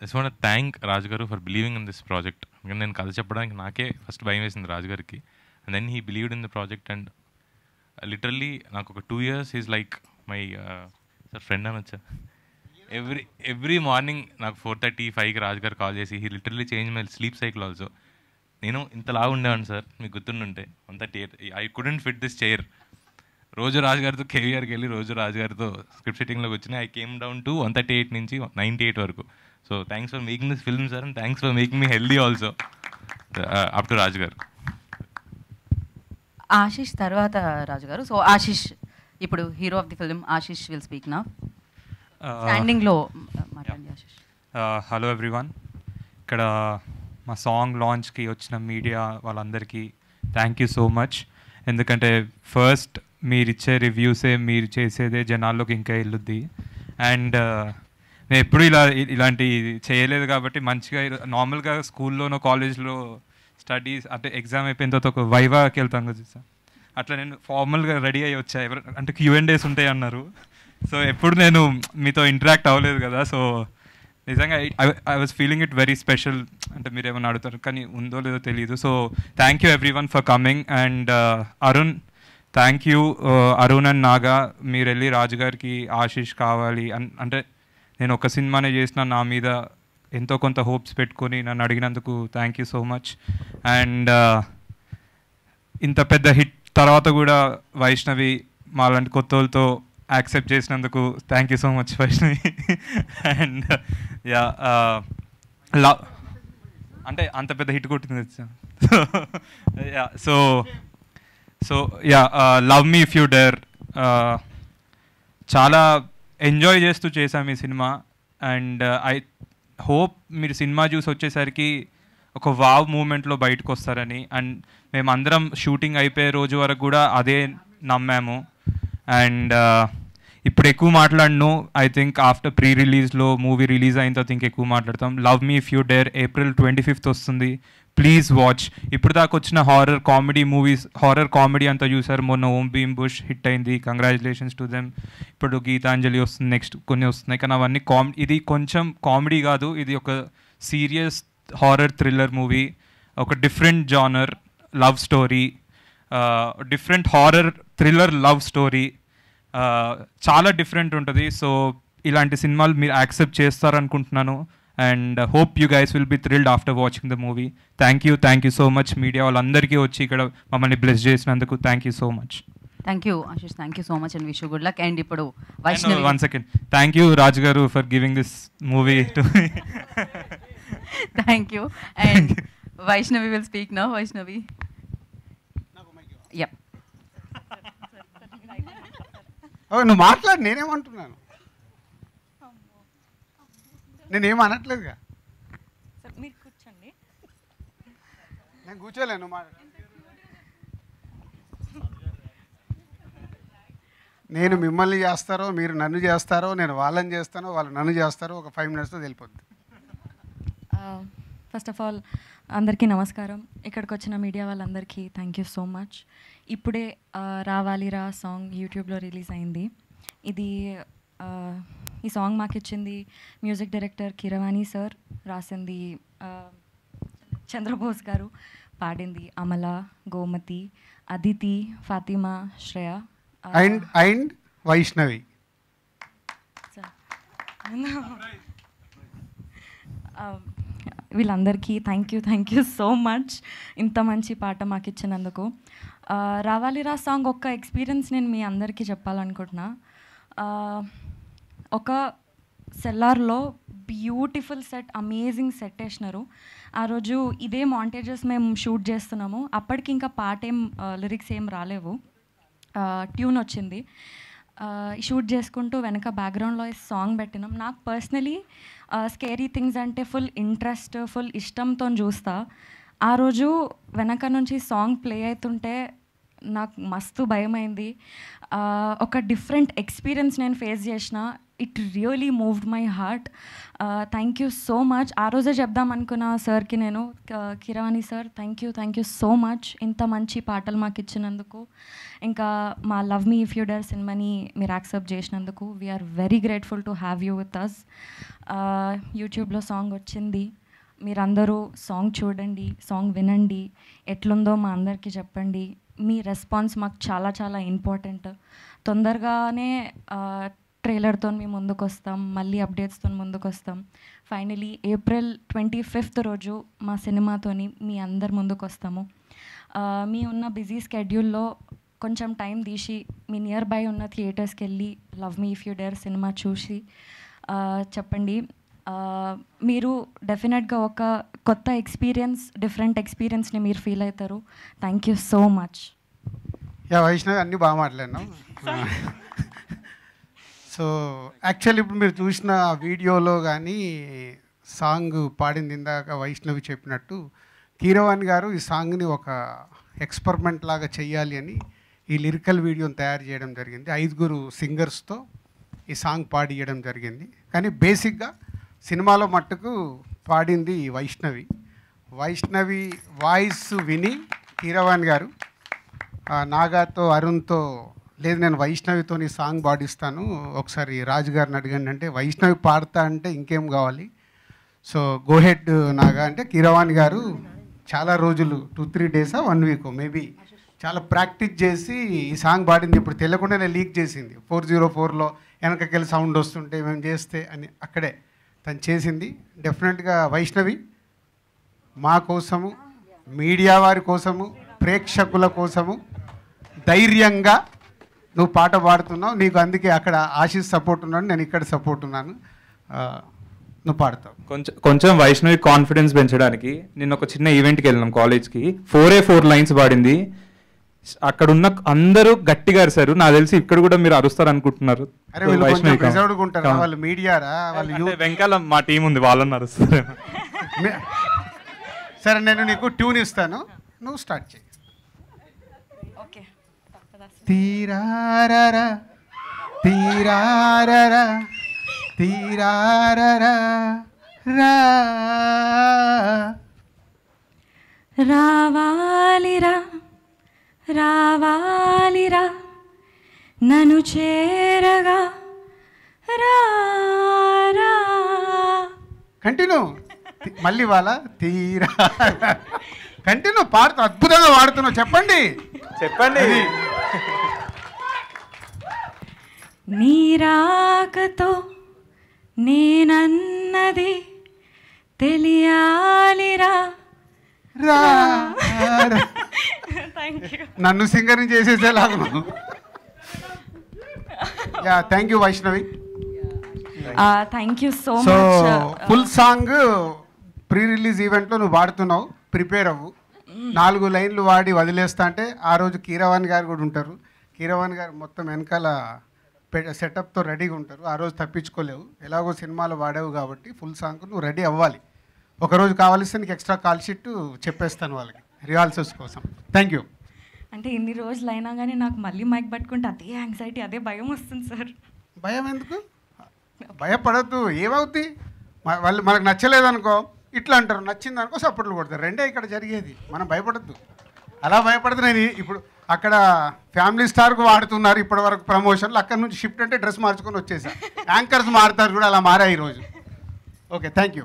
Just want thank Raju garu for believing in this project. నేను కథ చెప్పడానికి నాకే ఫస్ట్ భయం వేసింది రాజు గారికి, and then he believed in the project. And literally నాకు ఒక 2 years is like my sir friend అనొచ్చా. ఎవ్రీ మార్నింగ్ నాకు 4:30-5కి రాజు గారు కాల్ చేసి he literally change my sleep cycle also. నేను ఇంతలాగా ఉండేవాడిని సార్, మీకు గుర్తుండుంటే 1:30. I couldn't fit this chair. రోజు రాజుగారితో కేవీఆర్కి వెళ్ళి రోజు రాజుగారితో స్క్రిప్ట్ సెట్టింగ్లోకి వచ్చిన ఐ కేమ్ డౌన్ టు 138 నుంచి 98 వరకు. So thanks for making this film sir, and thanks for making me healthy also up to Raju garu. Ashish తర్వాత రాజు గారు. సో ఆశిష్ ఇప్పుడు hero of the film Ashish will speak now. స్టాండింగ్లో మాట్లాడండి ఆశిష్. Hello everyone. ఇక్కడ మా song లాంచ్కి వచ్చిన media వాళ్ళందరికీ థ్యాంక్ యూ సో మచ్. ఎందుకంటే first మీరు ఇచ్చే రివ్యూసే, మీరు చేసేదే జనాల్లోకి ఇంకా వెళ్ళుద్ది. అండ్ నేను ఎప్పుడు ఇలాంటి చేయలేదు కాబట్టి మంచిగా నార్మల్గా స్కూల్లోనో కాలేజ్లో స్టడీస్ అంటే ఎగ్జామ్ అయిపోయిన తర్వాత ఒక వైవాకి వెళ్తాను కదా సార్, అట్లా నేను ఫార్మల్గా రెడీ అయ్యి వచ్చా. అంటే Q&As ఉంటాయి అన్నారు. సో ఎప్పుడు నేను మీతో ఇంటరాక్ట్ అవ్వలేదు కదా. సో నిజంగా I was feeling it very special. అంటే మీరు ఏమైనా అడుగుతారు కానీ ఉందో లేదో తెలియదు. So thank you everyone for coming. And Arun, thank you. Arun and Naga మీరు వెళ్ళి రాజుగారికి ఆశీష్ కావాలి అంటే నేను ఒక సినిమానే చేసిన, నా మీద ఎంతో కొంత హోప్స్ పెట్టుకొని నన్ను అడిగినందుకు thank you so much. And ఇంత పెద్ద హిట్ తర్వాత కూడా వైష్ణవి మాలాంటి కొత్త వాళ్ళతో యాక్సెప్ట్ చేసినందుకు thank you so much Vaishnavi. And yeah love అంటే అంత పెద్ద హిట్ కొట్టింది. Yeah so yeah love me if you dare. చాలా ఎంజాయ్ చేస్తూ చేశాం ఈ సినిమా. అండ్ ఐ హోప్ మీరు సినిమా చూసి వచ్చేసరికి ఒక వావ్ మూమెంట్లో బయటకు వస్తారని. అండ్ మేమందరం షూటింగ్ అయిపోయే రోజు వరకు కూడా అదే నమ్మాము. అండ్ ఇప్పుడు ఎక్కువ మాట్లాడను. ఐ థింక్ ఆఫ్టర్ ప్రీ రిలీజ్లో మూవీ రిలీజ్ అయిన తర్వాత ఇంకెక్కువ మాట్లాడతాం. Love me if you dare April 25th వస్తుంది. Please watch. ఇప్పుడు దాకా వచ్చిన horror comedy movies, horror comedy అంతా చూసారు. మొన్న ఓం భీమ్ బుష్ హిట్ అయింది, కంగ్రాచులేషన్స్ టు దెమ్. ఇప్పుడు గీతాంజలి వస్తుంది, నెక్స్ట్ కొన్ని వస్తున్నాయి. కానీ అవన్నీ ఇది కొంచెం కామెడీ కాదు, ఇది ఒక సీరియస్ హారర్ థ్రిల్లర్ మూవీ. ఒక different genre love story, different horror thriller love story, చాలా డిఫరెంట్ ఉంటుంది. సో ఇలాంటి సినిమాలు మీరు యాక్సెప్ట్ చేస్తారనుకుంటున్నాను. And hope you guys will be thrilled after watching the movie. Thank you so much media వాళ్ళందరికీ వచ్చి ఇక్కడ మమ్మల్ని బ్లెస్ చేసినందుకు thank you so much. Thank you Ashish, thank you so much and wish you good luck. And ఇప్పుడు Vaishnavi. 1 second. Thank you Raju garu for giving this movie to me. Thank you. And Vaishnavi will speak now. Vaishnavi. Yup. నువ్వు మాట్లాడు, నేనేమంటున్నాను, నేనేం అనట్లేదుగా. మీరు కూర్చోండి. నేను కూర్చోలేను. నేను మిమ్మల్ని చేస్తారో మీరు నన్ను చేస్తారో, నేను వాళ్ళని చేస్తానో వాళ్ళు నన్ను చేస్తారో ఒక 5 minutesతో తెలిపోద్ది. ఫస్ట్ ఆఫ్ ఆల్ అందరికీ నమస్కారం. ఇక్కడికి వచ్చిన మీడియా వాళ్ళందరికీ థ్యాంక్ యూ సో మచ్. ఇప్పుడే రావాలిరా సాంగ్ యూట్యూబ్లో రిలీజ్ అయింది. ఈ సాంగ్ మాకు ఇచ్చింది మ్యూజిక్ డైరెక్టర్ కీరవాణి సార్, రాసింది చంద్రబోస్ గారు, పాడింది అమల, గోమతి, అదితి, ఫాతిమా, శ్రేయ అండ్ వైష్ణవి. వీళ్ళందరికీ థ్యాంక్ యూ సో మచ్ ఇంత మంచి పాట మాకు ఇచ్చినందుకు. రావాలిరా సాంగ్ ఒక్క ఎక్స్పీరియన్స్ నేను మీ అందరికీ చెప్పాలనుకుంటున్నా. ఒక సెల్లార్లో బ్యూటిఫుల్ సెట్, అమేజింగ్ సెట్ వేసినారు. ఆ రోజు ఇదే మాంటేజెస్ మేము షూట్ చేస్తున్నాము. అప్పటికి ఇంకా పాట లిరిక్స్ ఏం రాలేవు, ట్యూన్ వచ్చింది. షూట్ చేసుకుంటూ వెనక బ్యాక్గ్రౌండ్లో సాంగ్ పెట్టినాం. నాకు పర్సనలీ స్కేరీ థింగ్స్ అంటే ఫుల్ ఇంట్రెస్ట్, ఫుల్ ఇష్టంతో చూస్తా. ఆ రోజు వెనక నుంచి సాంగ్ ప్లే అవుతుంటే నాకు మస్తు భయమైంది. ఒక డిఫరెంట్ ఎక్స్పీరియన్స్ నేను ఫేస్ చేసిన. It really moved my heart. Thank you so much. ఆ రోజే చెప్దాం అనుకున్న సార్కి నేను, Keeravani sir thank you so much ఇంత మంచి పాటలు మాకు ఇచ్చినందుకు, ఇంకా మా love me if you dare సినిమాని మీరు యాక్సెప్ట్ చేసినందుకు. We are very grateful to have you with us. యూట్యూబ్లో సాంగ్ వచ్చింది, మీరందరూ సాంగ్ చూడండి, సాంగ్ వినండి, ఎట్లుందో మా అందరికీ చెప్పండి. మీ రెస్పాన్స్ మాకు చాలా చాలా ఇంపార్టెంట్. తొందరగానే ట్రైలర్తో మేము ముందుకు వస్తాం, మళ్ళీ అప్డేట్స్తో ముందుకు వస్తాం. ఫైనలీ April 25th రోజు మా సినిమాతోని మీ అందరి ముందుకు వస్తాము. మీ ఉన్న బిజీ స్కెడ్యూల్లో కొంచెం టైం తీసి మీ నియర్ బై ఉన్న థియేటర్స్కి వెళ్ళి love me if you dare cinema చూసి చెప్పండి. మీరు డెఫినెట్గా ఒక కొత్త ఎక్స్పీరియన్స్, డిఫరెంట్ ఎక్స్పీరియన్స్ని మీరు ఫీల్ అవుతారు. Thank you so much. Vaishnavi అన్నీ బాగా మాట్లాడినాం. సో యాక్చువల్లీ ఇప్పుడు మీరు చూసిన వీడియోలో కానీ సాంగ్ పాడింది ఇందాక వైష్ణవి చెప్పినట్టు, కీరవాణి గారు ఈ సాంగ్ని ఒక ఎక్స్పెరిమెంట్ లాగా చెయ్యాలి అని ఈ లిరికల్ వీడియోని తయారు చేయడం జరిగింది. 5 సింగర్స్తో ఈ సాంగ్ పాడియడం జరిగింది. కానీ బేసిక్గా సినిమాలో మట్టుకు పాడింది వైష్ణవి. వైష్ణవి వాయిస్ విని కీరవాణి గారు నాగాతో, అరుణ్తో, లేదు నేను వైష్ణవితో ఈ సాంగ్ పాడిస్తాను, ఒకసారి రాజు గారిని అడగండి అంటే, వైష్ణవి పాడతా అంటే ఇంకేం కావాలి, సో గో హెడ్ నాగా అంటే, కీరవాణి గారు చాలా రోజులు 2-3 days 1 week మేబీ చాలా ప్రాక్టీస్ చేసి ఈ సాంగ్ పాడింది. ఇప్పుడు తెలియకుండానే లీక్ చేసింది. 404లో వెనకకెళ్ళి సౌండ్ వస్తుంటే మేము చేస్తే అని అక్కడే తను చేసింది. డెఫినెట్గా వైష్ణవి మా కోసము, మీడియా వారి కోసము, ప్రేక్షకుల కోసము ధైర్యంగా నువ్వు పాట పాడుతున్నావు. నీకు అందుకే అక్కడ ఆశీస్ సపోర్ట్ ఉన్నాడు, నేను ఇక్కడ సపోర్ట్ ఉన్నాను, నువ్వు పాడతావు. కొంచెం వైష్ణవి కాన్ఫిడెన్స్ పెంచడానికి నిన్న ఒక చిన్న ఈవెంట్కి వెళ్ళినాం కాలేజ్కి. 4 lines పాడింది. అక్కడ ఉన్న అందరూ గట్టిగా అరిశారు. నాకు తెలిసి ఇక్కడ కూడా మీరు అరుస్తారు అనుకుంటున్నారు. వాళ్ళు మీడియారా, వాళ్ళు వెంకాల మా టీం ఉంది, వాళ్ళని అరుస్తారు. సరే నేను నీకు ట్యూన్ ఇస్తాను, నువ్వు స్టార్ట్ చేయి. తీరారరా తీరారరా తీరారరా రా రావాలిరా రావాలిరా నన్ను చేరగా రా. కంటిన్యూ, మళ్ళీ వాళ్ళ తీరా కంటిన్యూ పాడుతూ అద్భుతంగా వాడుతున్నావు. చెప్పండి నీరాకతో నేనన్నది తెలియాలిరా. నన్ను సింగర్ని చేసేసేలాగా. Thank you Vaishnavi. Thank you so so much. Full song pre release ఈవెంట్లో నువ్వు పాడుతున్నావు, ప్రిపేర్ అవ్వు. 4 లైన్లు వాడి వదిలేస్తా అంటే ఆ రోజు కీరవాణి గారు కూడా ఉంటారు. కీరవాణి గారు మొత్తం వెనకాల సెటప్తో రెడీగా ఉంటారు. ఆ రోజు తప్పించుకోలేవు, ఎలాగో సినిమాలో వాడావు కాబట్టి ఫుల్ సాంగ్ నువ్వు రెడీ అవ్వాలి. ఒకరోజు కావాల్సి నీకు ఎక్స్ట్రా కాల్ షీట్ చెప్పేస్తాను వాళ్ళకి రిహార్సల్స్ కోసం. Thank you. అంటే ఇన్ని రోజులు అయినా కానీ నాకు మళ్ళీ మైక్ పట్టుకుంటే అదే యాంగ్జైటీ, అదే భయం వస్తుంది సార్. భయం ఎందుకు? భయపడద్దు. ఏమవుద్ది, వాళ్ళు మనకు నచ్చలేదనుకో ఇట్లా అంటారు, నచ్చింది అనుకో సపోర్ట్లు కొడతారు. రెండే ఇక్కడ జరిగేది. మనం భయపడద్దు. అలా భయపడదు. నేను ఇప్పుడు అక్కడ ఫ్యామిలీ స్టార్కు వాడుతున్నారు ఇప్పటి వరకు ప్రమోషన్లు, అక్కడ నుంచి షిఫ్ట్ అంటే డ్రెస్ మార్చుకొని వచ్చేసా. యాంకర్స్ మారుతారు కూడా, అలా మారా ఈరోజు. Okay, thank you.